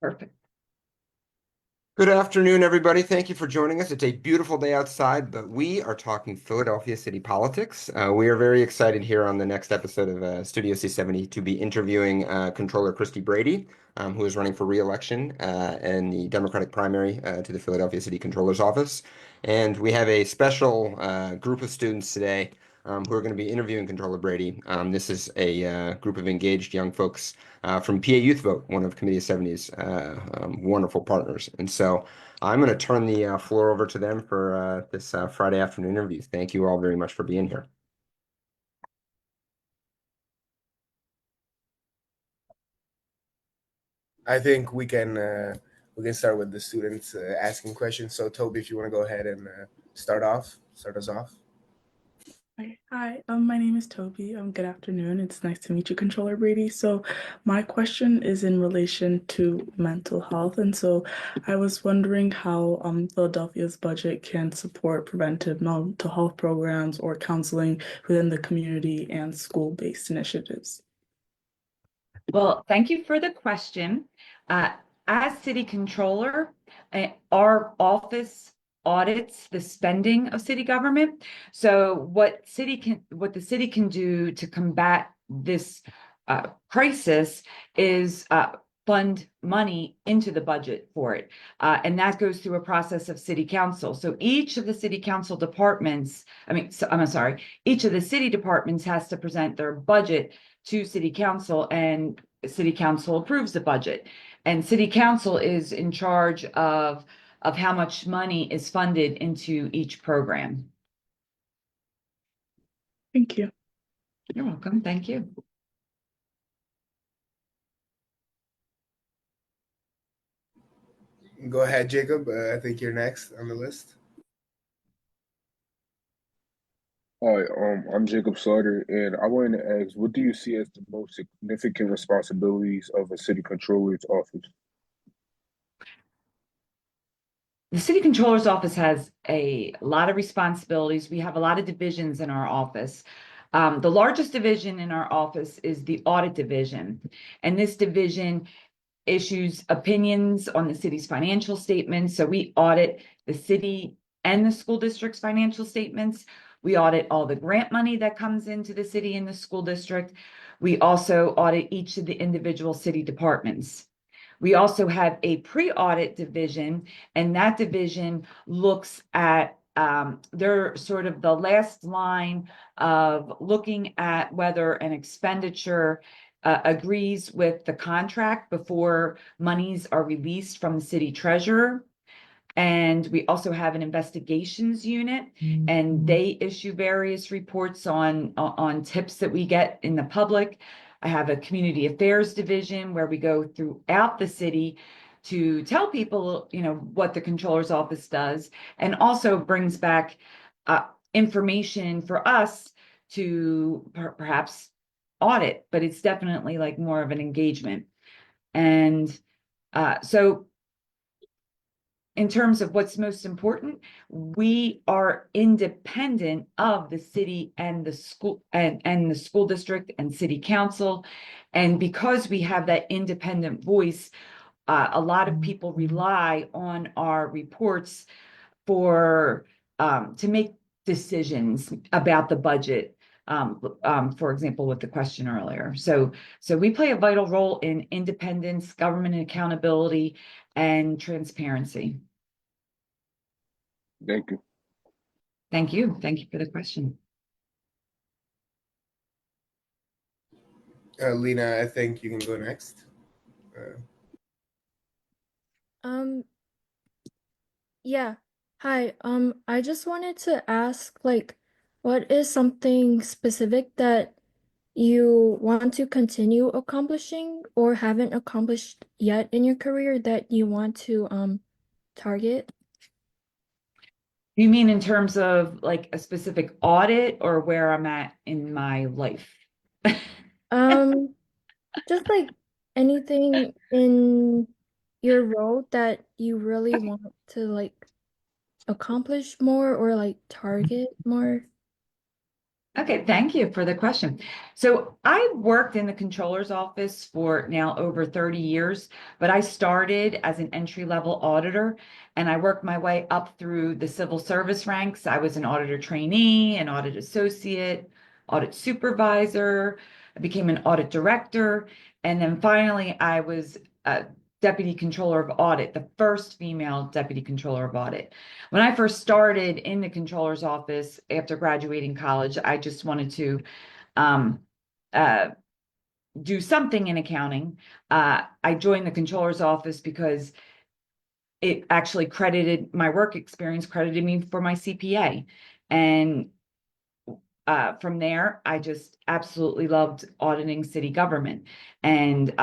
Perfect. Good afternoon, everybody. Thank you for joining us. It's a beautiful day outside, but we are talking Philadelphia city politics. We are very excited here on the next episode of Studio C70 to be interviewing Controller Christy Brady, who is running for re-election in the Democratic primary to the Philadelphia City Controller's office. And we have a special group of students today who are going to be interviewing Controller Brady. This is a group of engaged young folks from PA Youth Vote, one of Committee of 70's wonderful partners. And so I'm going to turn the floor over to them for this Friday afternoon interview. Thank you all very much for being here. I think we can start with the students asking questions. So Toby, if you want to go ahead and start us off. Hi, my name is Toby. Good afternoon. It's nice to meet you, Controller Brady. So my question is in relation to mental health. And so I was wondering how Philadelphia's budget can support preventive mental health programs or counseling within the community and school-based initiatives. Well, thank you for the question. As city controller, our office audits the spending of city government. So what the city can do to combat this crisis is fund money into the budget for it. And that goes through a process of city council. So each of the city council departments, I'm sorry, each of the city departments has to present their budget to city council, and city council approves the budget. And city council is in charge of how much money is funded into each program. Thank you. You're welcome. Thank you. Go ahead, Jacob. I think you're next on the list. Hi, I'm Jacob Slaughter, and I wanted to ask, what do you see as the most significant responsibilities of a city controller's office? The city controller's office has a lot of responsibilities. We have a lot of divisions in our office. The largest division in our office is the audit division, and this division issues opinions on the city's financial statements. So we audit the city and the school district's financial statements. We audit all the grant money that comes into the city and the school district. We also audit each of the individual city departments. We also have a pre-audit division, and that division looks at they're sort of the last line of looking at whether an expenditure agrees with the contract before monies are released from the city treasurer. And we also have an investigations unit, and they issue various reports on tips that we get in the public. I have a community affairs division where we go throughout the city to tell people, what the controller's office does, and also brings back information for us to perhaps audit, but it's definitely like more of an engagement. And so in terms of what's most important, we are independent of the city and the school and the school district and city council. And because we have that independent voice, a lot of people rely on our reports for to make decisions about the budget. For example, with the question earlier. So we play a vital role in independence, government accountability, and transparency. Thank you. Thank you. Thank you for the question. Lena, I think you can go next. Yeah. Hi. I just wanted to ask, what is something specific that you want to continue accomplishing or haven't accomplished yet in your career that you want to target? You mean in terms of like a specific audit or where I'm at in my life? Just like anything in your role that you really want to accomplish more or target more. Okay, thank you for the question. So I worked in the controller's office for now over 30 years, but I started as an entry-level auditor and I worked my way up through the civil service ranks. I was an auditor trainee, an audit associate, audit supervisor. I became an audit director, and then finally I was a deputy controller of audit, the first female deputy controller of audit. When I first started in the controller's office after graduating college, I just wanted to um, uh, do something in accounting. I joined the controller's office because it actually credited my work experience, credited me for my CPA. And from there, I just absolutely loved auditing city government. And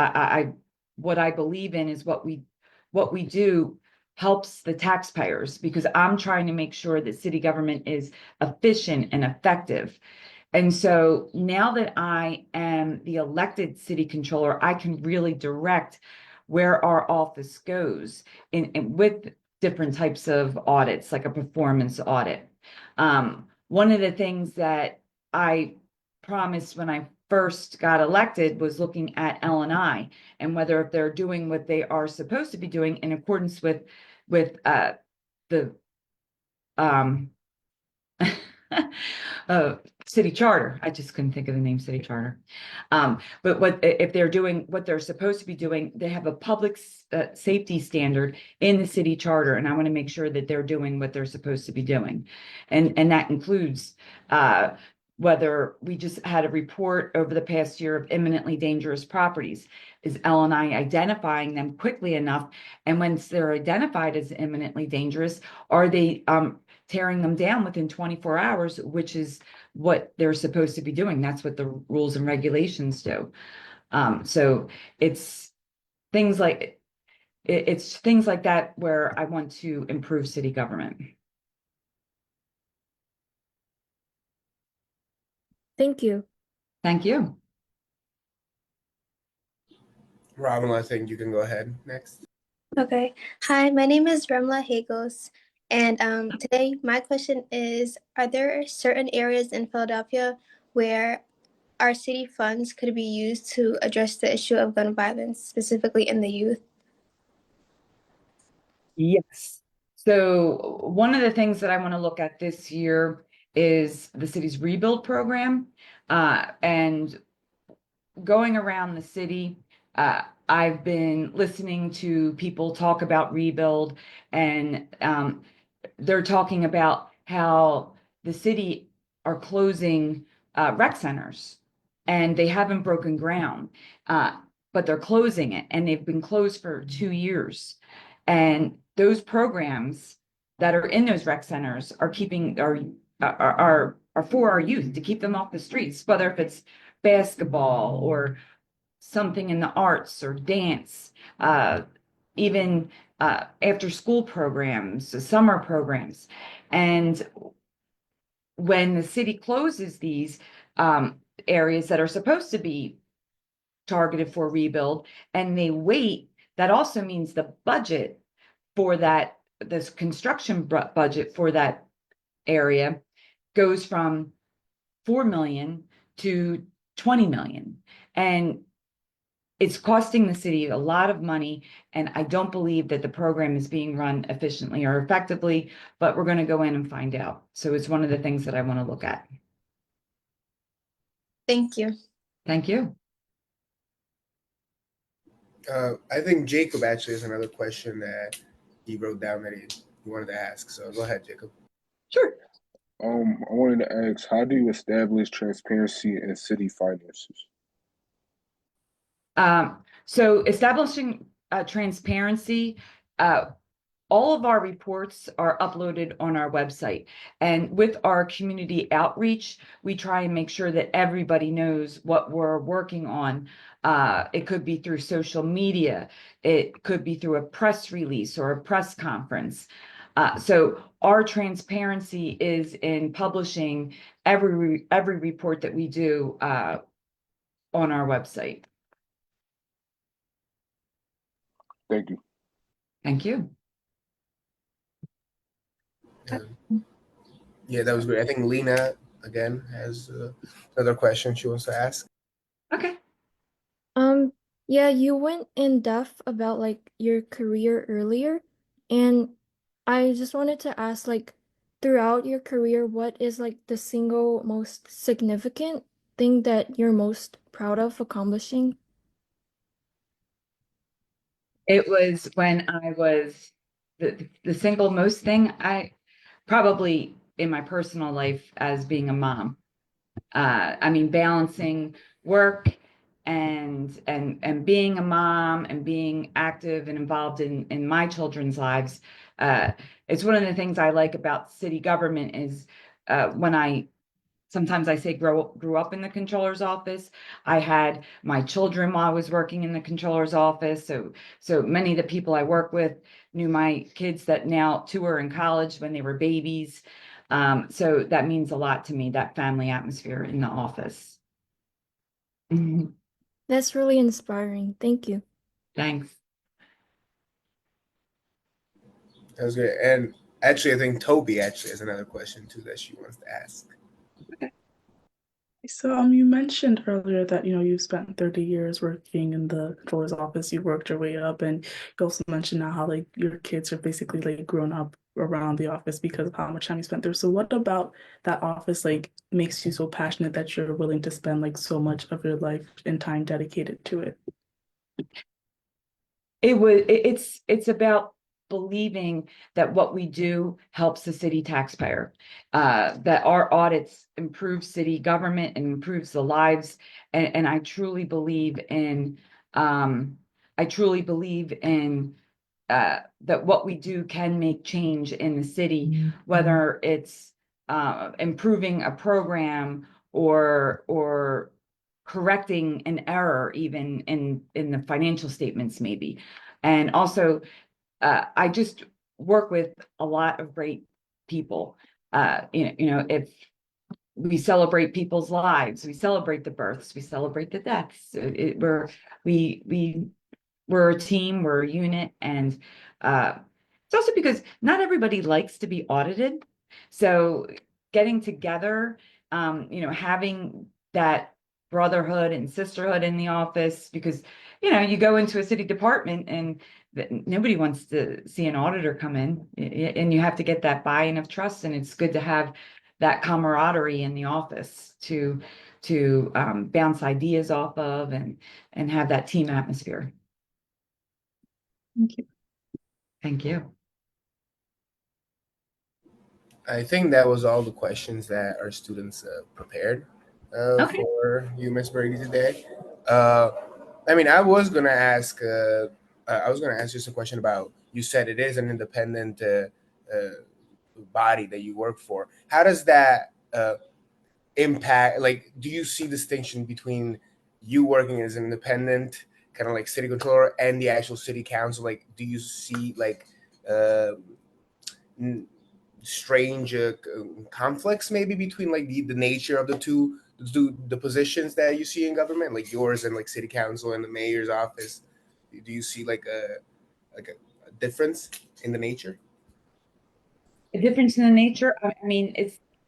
what I believe in is what we do helps the taxpayers, because I'm trying to make sure that city government is efficient and effective. And so now that I am the elected city controller, I can really direct where our office goes with different types of audits, like a performance audit. One of the things that I promised when I first got elected was looking at L&I and whether if they're doing what they are supposed to be doing in accordance with the um, city charter. I just couldn't think of the name city charter. But what if they're doing what they're supposed to be doing? They have a public safety standard in the city charter, and I want to make sure that they're doing what they're supposed to be doing, and that includes whether we just had a report over the past year of imminently dangerous properties. Is L&I identifying them quickly enough? And once they're identified as imminently dangerous, are they tearing them down within 24 hours, which is what they're supposed to be doing? That's what the rules and regulations do. So it's things like that where I want to improve city government. Thank you. Thank you. Robin, I think you can go ahead next. Okay. Hi, my name is Remla Hagos, and today my question is, are there certain areas in Philadelphia where our city funds could be used to address the issue of gun violence, specifically in the youth? Yes. So one of the things that I want to look at this year is the city's rebuild program, and going around the city, I've been listening to people talk about rebuild, and they're talking about how the city are closing rec centers, and they haven't broken ground, but they're closing it, and they've been closed for 2 years. And those programs that are in those rec centers are keeping are for our youth, to keep them off the streets, whether if it's basketball or something in the arts or dance, even after school programs, summer programs. And when the city closes these areas that are supposed to be targeted for rebuild and they wait, that also means the budget for this construction budget for that area goes from 4 million to 20 million. And it's costing the city a lot of money, and I don't believe that the program is being run efficiently or effectively, but we're going to go in and find out. So it's one of the things that I want to look at. Thank you. Thank you. I think Jacob actually has another question that he wrote down that he wanted to ask. So go ahead, Jacob. Sure. I wanted to ask, how do you establish transparency in city finances? So establishing transparency, all of our reports are uploaded on our website. And with our community outreach, we try and make sure that everybody knows what we're working on. It could be through social media. It could be through a press release or a press conference. So our transparency is in publishing every report that we do on our website. Thank you. Thank you. Yeah, that was great. I think Lena again has another question she wants to ask. Okay. Yeah, you went in depth about like your career earlier, and I just wanted to ask, like, throughout your career, what is like the single most significant thing that you're most proud of accomplishing? It was when I was the single most thing I probably in my personal life as being a mom. I mean, balancing work and being a mom and being active and involved in my children's lives. Uh, it's one of the things I like about city government is when I sometimes I say grew up in the controller's office. I had my children while I was working in the controller's office. So many of the people I work with knew my kids that now two are in college when they were babies. So that means a lot to me, that family atmosphere in the office. Mhm. That's really inspiring. Thank you. Thanks. That was good. And actually, I think Toby actually has another question too that she wants to ask. So, you mentioned earlier that, you spent 30 years working in the controller's office. You worked your way up, and you also mentioned now how like your kids are basically like grown up around the office because of how much time you spent there. So, what about that office like makes you so passionate that you're willing to spend like so much of your life and time dedicated to it? It's about believing that what we do helps the city taxpayer, that our audits improve city government and improves the lives. And I truly believe in that what we do can make change in the city, whether it's improving a program or correcting an error even in the financial statements maybe. And also I just work with a lot of great people. If we celebrate people's lives, we celebrate the births, we celebrate the deaths. We're a team, we're a unit, and it's also because not everybody likes to be audited. So getting together, having that brotherhood and sisterhood in the office, because you go into a city department and nobody wants to see an auditor come in, and you have to get that buy-in of trust, and it's good to have that camaraderie in the office to bounce ideas off of and have that team atmosphere. Thank you. Thank you. I think that was all the questions that our students prepared Okay. for you, Miss Brady, today. Uh, I mean, I was gonna ask just a question about. You said it is an independent body that you work for. How does that impact? Like, do you see distinction between you working as an independent, kind of like city controller, and the actual city council? Like, do you see like uh, strange conflicts maybe between like the nature of the positions that you see in government, like yours and like city council and the mayor's office? Do you see like a difference in the nature? A difference in the nature. I mean,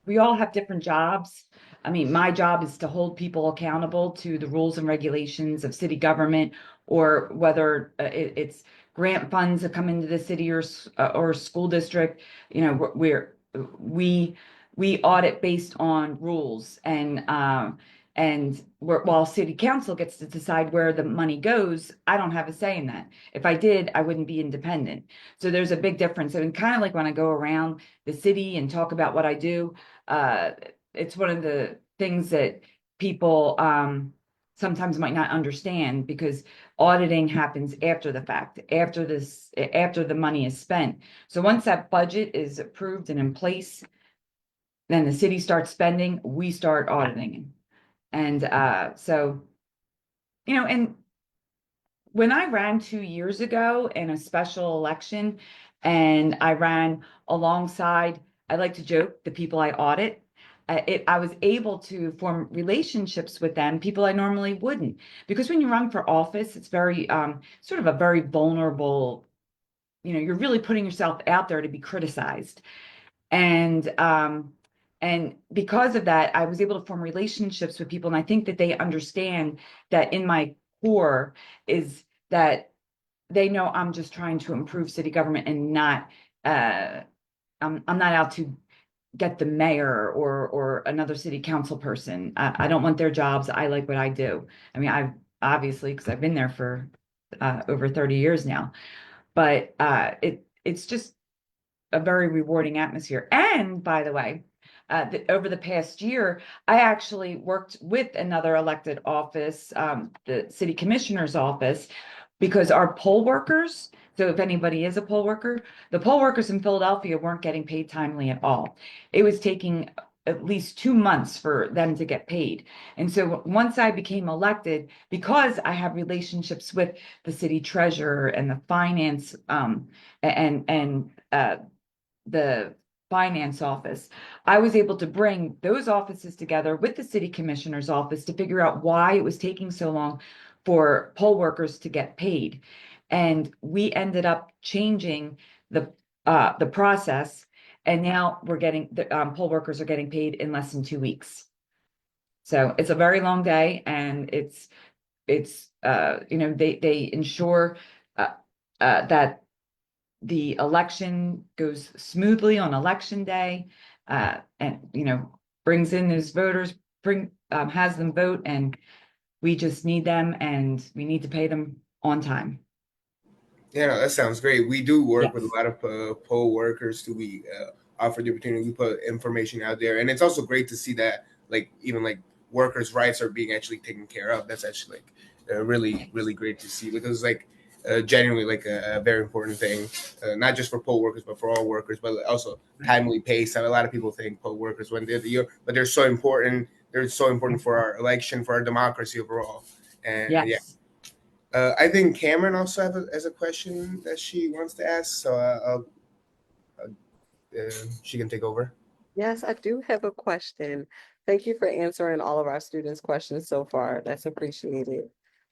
we all have different jobs. I mean, my job is to hold people accountable to the rules and regulations of city government, or whether it's grant funds that come into the city or school district. We audit based on rules, while city council gets to decide where the money goes, I don't have a say in that. If I did, I wouldn't be independent. So there's a big difference. And kind of like when I go around the city and talk about what I do, uh, it's one of the things that people sometimes might not understand, because auditing happens after the fact, after the money is spent. So once that budget is approved and in place, then the city starts spending, we start auditing. And and when I ran 2 years ago in a special election, and I ran alongside, I like to joke, the people I audit, I was able to form relationships with them, people I normally wouldn't. Because when you run for office, it's very sort of a very vulnerable, you're really putting yourself out there to be criticized. And And because of that, I was able to form relationships with people. And I think that they understand that in my core is that they know I'm just trying to improve city government and not, I'm not out to get the mayor or another city council person. I don't want their jobs. I like what I do. I mean, I've obviously, because I've been there for over 30 years now, but it's just a very rewarding atmosphere. And by the way, over the past year, I actually worked with another elected office, the city commissioner's office, because our poll workers, so if anybody is a poll worker, the poll workers in Philadelphia weren't getting paid timely at all. It was taking at least 2 months for them to get paid. And so once I became elected, because I have relationships with the city treasurer and the finance and the finance office, I was able to bring those offices together with the city commissioner's office to figure out why it was taking so long for poll workers to get paid. And we ended up changing the process, and now we're getting the poll workers are getting paid in less than 2 weeks. So it's a very long day, and it's they ensure that the election goes smoothly on election day, and brings in those voters, has them vote, and we just need them, and we need to pay them on time. Yeah, no, that sounds great. We do work with a Yes. lot of poll workers too. We offer the opportunity. We put information out there, and it's also great to see that, like, even like workers' rights are being actually taken care of. That's actually like really, really great to see, because like genuinely like a very important thing, not just for poll workers but for all workers, but also timely pay. So a lot of people think poll workers when they're the year, but they're so important. They're so important for our election, for our democracy overall. And yeah, Yes. I think Cameron also has a question that she wants to ask, so she can take over. Yes, I do have a question. Thank you for answering all of our students' questions so far. That's appreciated.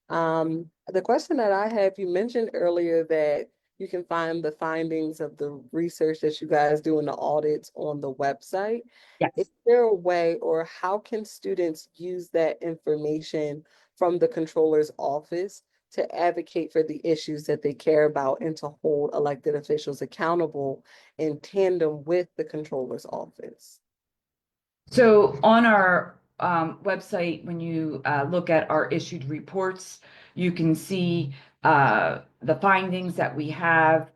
The question that I have, you mentioned earlier that you can find the findings of the research that you guys do in the audits on the website. Yes. Is there a way, or how can students use that information from the controller's office to advocate for the issues that they care about and to hold elected officials accountable in tandem with the controller's office? So on our website, when you look at our issued reports, you can see the findings that we have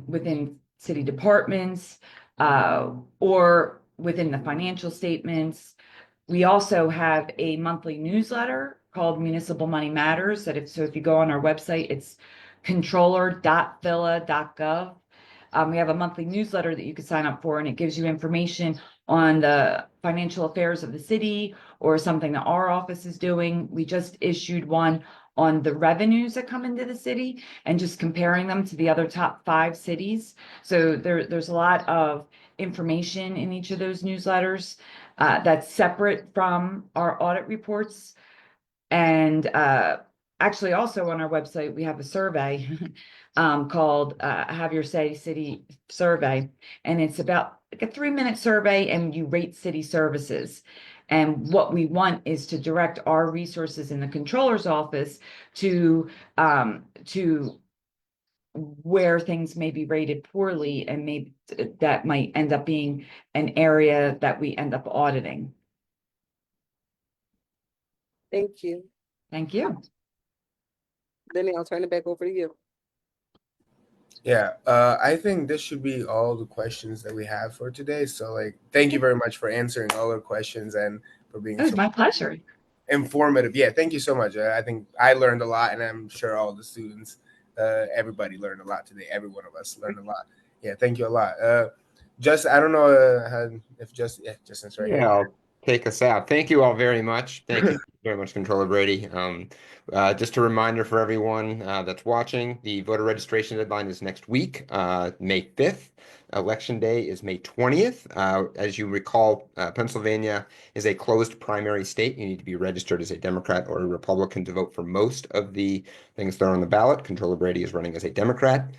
within city departments, or within the financial statements. We also have a monthly newsletter called Municipal Money Matters, if you go on our website, it's controller.phila.gov. We have a monthly newsletter that you can sign up for, and it gives you information on the financial affairs of the city or something that our office is doing. We just issued one on the revenues that come into the city and just comparing them to the other top 5 cities. So there's a lot of information in each of those newsletters that's separate from our audit reports. And actually, also on our website, we have a survey called Have Your Say City Survey. And it's about like a 3-minute survey, and you rate city services. And what we want is to direct our resources in the controller's office to where things may be rated poorly, and maybe that might end up being an area that we end up auditing. Thank you. Thank you. Denny, I'll turn it back over to you. Yeah, I think this should be all the questions that we have for today. So, like, thank you very much for answering all our questions and for being It was so my pleasure. informative. Yeah, thank you so much. I think I learned a lot, and I'm sure all the students, everybody learned a lot today. Every one of us learned a lot. Yeah, thank you a lot. Just I don't know if Justin's right Yeah, here. I'll take us out. Thank you all very much. Thank you very much, Controller Brady. Just a reminder for everyone that's watching, the voter registration deadline is next week, May 5th. Election day is May 20th. As you recall, Pennsylvania is a closed primary state. You need to be registered as a Democrat or a Republican to vote for most of the things that are on the ballot. Controller Brady is running as a Democrat.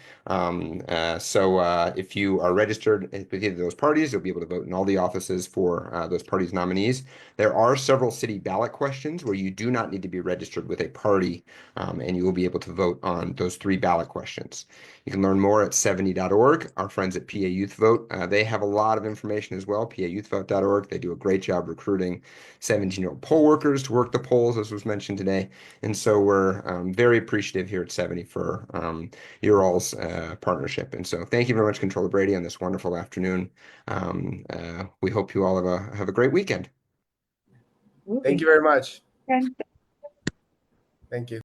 So if you are registered with either of those parties, you'll be able to vote in all the offices for those parties' nominees. There are several city ballot questions where you do not need to be registered with a party, and you will be able to vote on those 3 ballot questions. You can learn more at 70.org. Our friends at PA Youth Vote, they have a lot of information as well, PAYouthVote.org. They do a great job recruiting 17-year-old poll workers to work the polls, as was mentioned today. And so we're very appreciative here at 70 for your all's partnership. And so thank you very much, Controller Brady, on this wonderful afternoon. We hope you all have a great weekend. Thank you very much. And Thank you.